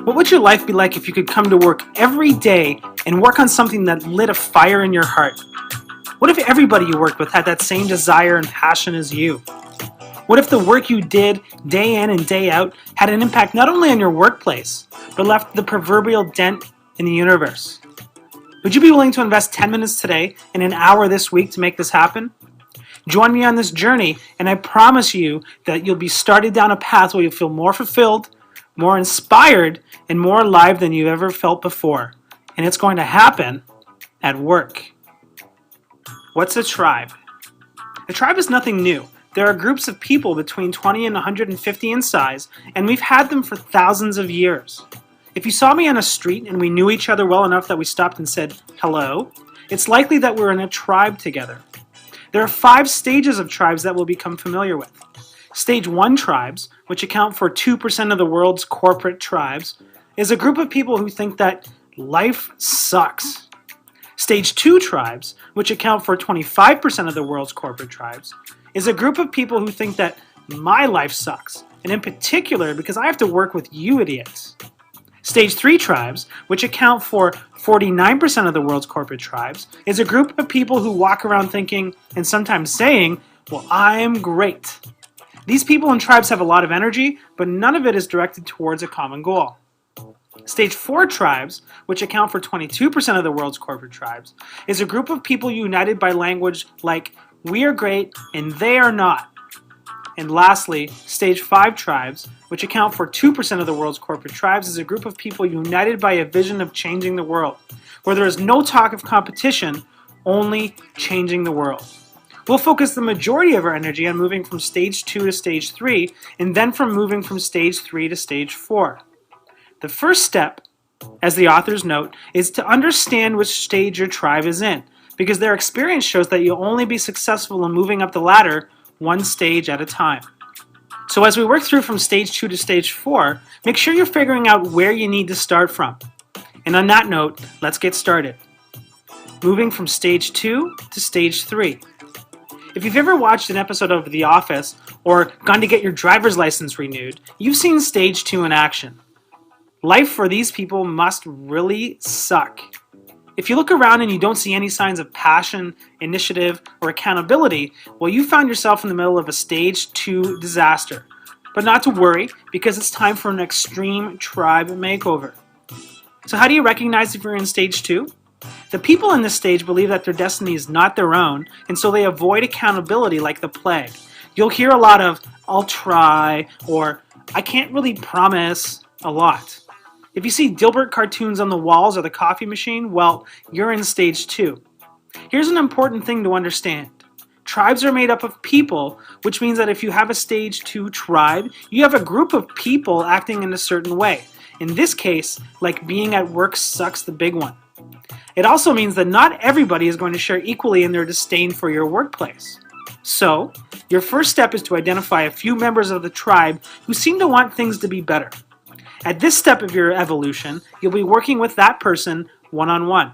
What would your life be like if you could come to work every day and work on something that lit a fire in your heart? What if everybody you worked with had that same desire and passion as you? What if the work you did day in and day out had an impact not only on your workplace, but left the proverbial dent in the universe? Would you be willing to invest 10 minutes today and an hour this week to make this happen? Join me on this journey, and I promise you that you'll be started down a path where you'll feel more fulfilled, more inspired, and more alive than you've ever felt before. And it's going to happen at work. What's a tribe? A tribe is nothing new. There are groups of people between 20 and 150 in size, and we've had them for thousands of years. If you saw me on a street and we knew each other well enough that we stopped and said, hello, it's likely that we're in a tribe together. There are 5 stages of tribes that we'll become familiar with. Stage 1 tribes, which account for 2% of the world's corporate tribes, is a group of people who think that life sucks. Stage 2 tribes, which account for 25% of the world's corporate tribes, is a group of people who think that my life sucks, and in particular because I have to work with you idiots. Stage 3 tribes, which account for 49% of the world's corporate tribes, is a group of people who walk around thinking, and sometimes saying, well, I'm great. These people and tribes have a lot of energy, but none of it is directed towards a common goal. Stage 4 tribes, which account for 22% of the world's corporate tribes, is a group of people united by language like, we are great and they are not. And lastly, Stage 5 tribes, which account for 2% of the world's corporate tribes, is a group of people united by a vision of changing the world, where there is no talk of competition, only changing the world. We'll focus the majority of our energy on moving from Stage 2 to Stage 3, and then from moving from Stage 3 to Stage 4. The first step, as the authors note, is to understand which stage your tribe is in, because their experience shows that you'll only be successful in moving up the ladder one stage at a time. So as we work through from Stage 2 to Stage 4, make sure you're figuring out where you need to start from. And on that note, let's get started. Moving from Stage 2 to Stage 3. If you've ever watched an episode of The Office or gone to get your driver's license renewed, you've seen Stage 2 in action. Life for these people must really suck. If you look around and you don't see any signs of passion, initiative, or accountability, well, you found yourself in the middle of a Stage 2 disaster. But not to worry, because it's time for an extreme tribe makeover. So how do you recognize if you're in Stage 2? The people in this stage believe that their destiny is not their own, and so they avoid accountability like the plague. You'll hear a lot of, I'll try, or I can't really promise, a lot. If you see Dilbert cartoons on the walls or the coffee machine, well, you're in Stage 2. Here's an important thing to understand. Tribes are made up of people, which means that if you have a Stage 2 tribe, you have a group of people acting in a certain way. In this case, like being at work sucks the big one. It also means that not everybody is going to share equally in their disdain for your workplace. So, your first step is to identify a few members of the tribe who seem to want things to be better. At this step of your evolution, you'll be working with that person one-on-one.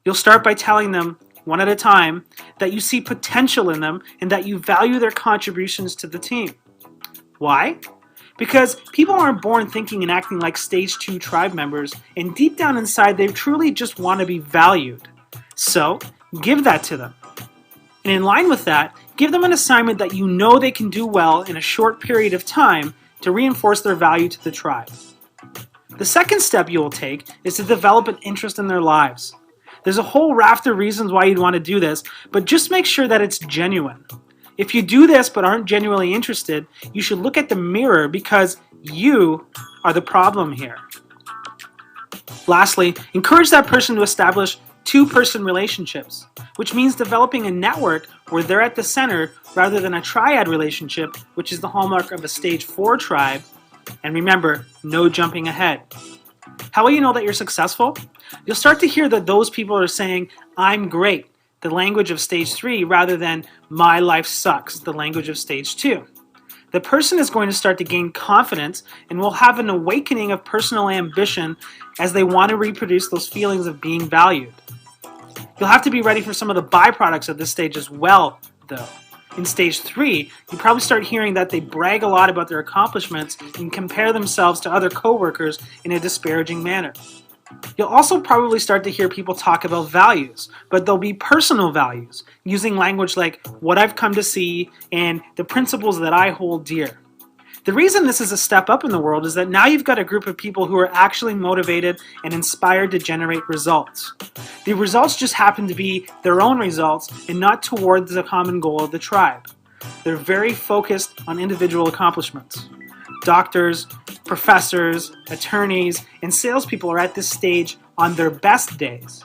You'll start by telling them, one at a time, that you see potential in them and that you value their contributions to the team. Why? Because people aren't born thinking and acting like Stage 2 tribe members, and deep down inside they truly just want to be valued. So, give that to them. And in line with that, give them an assignment that you know they can do well in a short period of time to reinforce their value to the tribe. The second step you will take is to develop an interest in their lives. There's a whole raft of reasons why you'd want to do this, but just make sure that it's genuine. If you do this but aren't genuinely interested, you should look at the mirror because you are the problem here. Lastly, encourage that person to establish two-person relationships, which means developing a network where they're at the center rather than a triad relationship, which is the hallmark of a Stage 4 tribe. And remember, no jumping ahead. How will you know that you're successful? You'll start to hear that those people are saying, I'm great, the language of Stage 3, rather than my life sucks, the language of Stage 2. The person is going to start to gain confidence and will have an awakening of personal ambition as they want to reproduce those feelings of being valued. You'll have to be ready for some of the byproducts of this stage as well, though. In stage 3, you probably start hearing that they brag a lot about their accomplishments and compare themselves to other coworkers in a disparaging manner. You'll also probably start to hear people talk about values, but they'll be personal values, using language like what I've come to see and the principles that I hold dear. The reason this is a step up in the world is that now you've got a group of people who are actually motivated and inspired to generate results. The results just happen to be their own results and not towards the common goal of the tribe. They're very focused on individual accomplishments. Doctors, professors, attorneys, and salespeople are at this stage on their best days.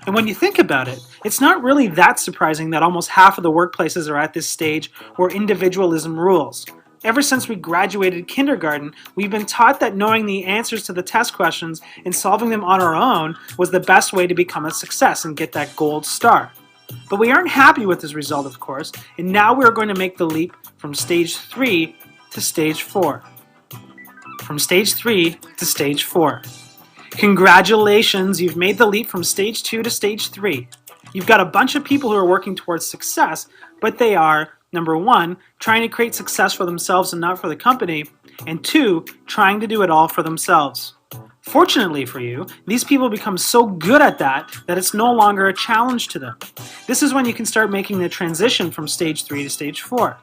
And when you think about it, it's not really that surprising that almost half of the workplaces are at this stage where individualism rules. Ever since we graduated kindergarten, we've been taught that knowing the answers to the test questions and solving them on our own was the best way to become a success and get that gold star. But we aren't happy with this result, of course, and now we're going to make the leap from stage 3 to stage 4. From stage 3 to stage 4. Congratulations, you've made the leap from stage 2 to stage 3. You've got a bunch of people who are working towards success, but they are, number 1, trying to create success for themselves and not for the company, and 2, trying to do it all for themselves. Fortunately for you, these people become so good at that it's no longer a challenge to them. This is when you can start making the transition from stage 3 to stage 4.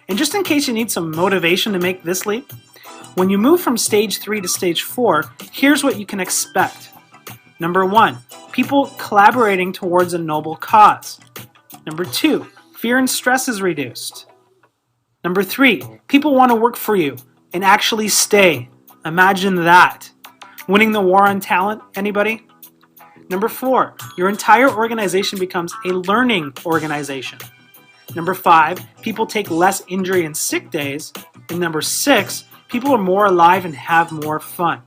And just in case you need some motivation to make this leap, when you move from stage 3 to stage 4, here's what you can expect. Number 1, people collaborating towards a noble cause. Number 2, fear and stress is reduced. Number 3, people want to work for you and actually stay. Imagine that. Winning the war on talent, anybody? Number 4, your entire organization becomes a learning organization. Number 5, people take less injury and sick days. And number 6, people are more alive and have more fun.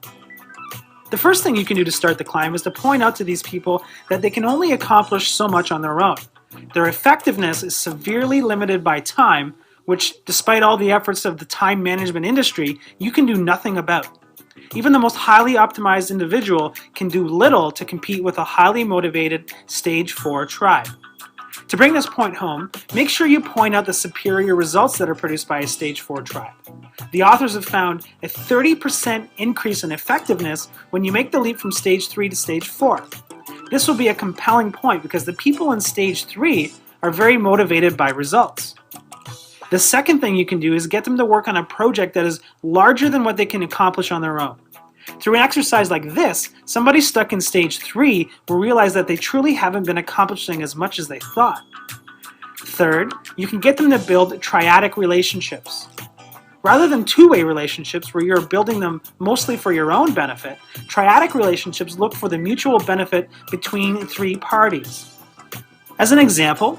The first thing you can do to start the climb is to point out to these people that they can only accomplish so much on their own. Their effectiveness is severely limited by time, which, despite all the efforts of the time management industry, you can do nothing about. Even the most highly optimized individual can do little to compete with a highly motivated stage 4 tribe. To bring this point home, make sure you point out the superior results that are produced by a stage 4 tribe. The authors have found a 30% increase in effectiveness when you make the leap from stage 3 to stage 4. This will be a compelling point because the people in stage 3 are very motivated by results. The second thing you can do is get them to work on a project that is larger than what they can accomplish on their own. Through an exercise like this, somebody stuck in stage 3 will realize that they truly haven't been accomplishing as much as they thought. Third, you can get them to build triadic relationships. Rather than two-way relationships where you're building them mostly for your own benefit, triadic relationships look for the mutual benefit between 3 parties. As an example,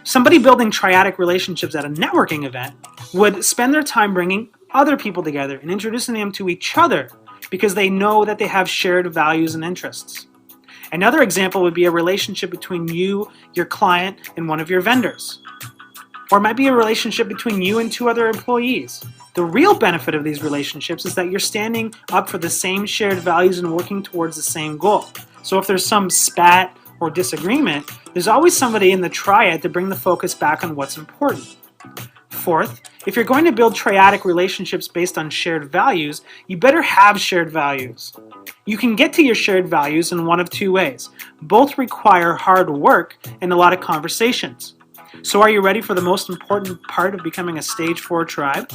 somebody building triadic relationships at a networking event would spend their time bringing other people together and introducing them to each other because they know that they have shared values and interests. Another example would be a relationship between you, your client, and one of your vendors. Or it might be a relationship between you and 2 other employees. The real benefit of these relationships is that you're standing up for the same shared values and working towards the same goal. So if there's some spat or disagreement, there's always somebody in the triad to bring the focus back on what's important. Fourth, if you're going to build triadic relationships based on shared values, you better have shared values. You can get to your shared values in one of 2 ways. Both require hard work and a lot of conversations. So are you ready for the most important part of becoming a stage 4 tribe?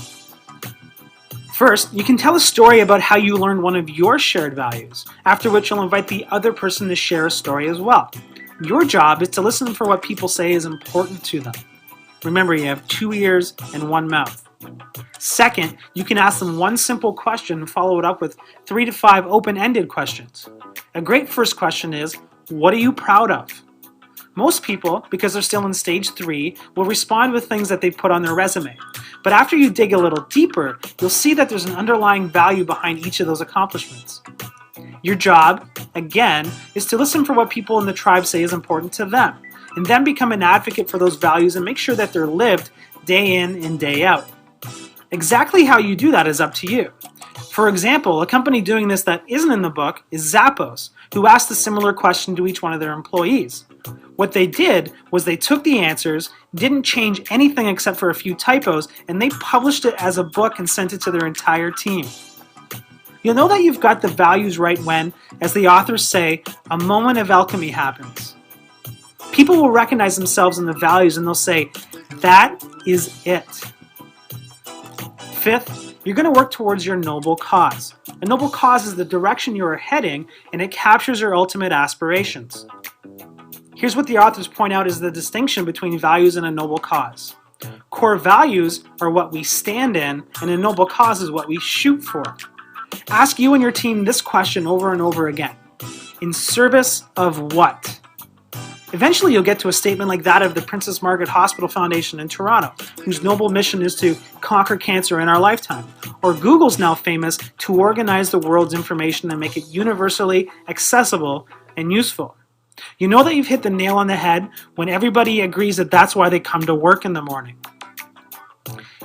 First, you can tell a story about how you learned one of your shared values, after which you'll invite the other person to share a story as well. Your job is to listen for what people say is important to them. Remember, you have 2 ears and 1 mouth. Second, you can ask them one simple question and follow it up with 3 to 5 open-ended questions. A great first question is, what are you proud of? Most people, because they're still in stage 3, will respond with things that they've put on their resume. But after you dig a little deeper, you'll see that there's an underlying value behind each of those accomplishments. Your job, again, is to listen for what people in the tribe say is important to them, and then become an advocate for those values and make sure that they're lived day in and day out. Exactly how you do that is up to you. For example, a company doing this that isn't in the book is Zappos, who asked a similar question to each one of their employees. What they did was they took the answers, didn't change anything except for a few typos, and they published it as a book and sent it to their entire team. You'll know that you've got the values right when, as the authors say, a moment of alchemy happens. People will recognize themselves in the values and they'll say, that is it. Fifth, you're going to work towards your noble cause. A noble cause is the direction you are heading, and it captures your ultimate aspirations. Here's what the authors point out is the distinction between values and a noble cause. Core values are what we stand in, and a noble cause is what we shoot for. Ask you and your team this question over and over again. In service of what? Eventually you'll get to a statement like that of the Princess Margaret Hospital Foundation in Toronto, whose noble mission is to conquer cancer in our lifetime. Or Google's now famous to organize the world's information and make it universally accessible and useful. You know that you've hit the nail on the head when everybody agrees that that's why they come to work in the morning.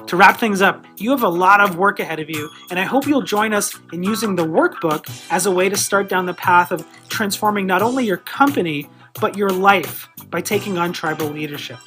To wrap things up, you have a lot of work ahead of you, and I hope you'll join us in using the workbook as a way to start down the path of transforming not only your company, but your life by taking on tribal leadership.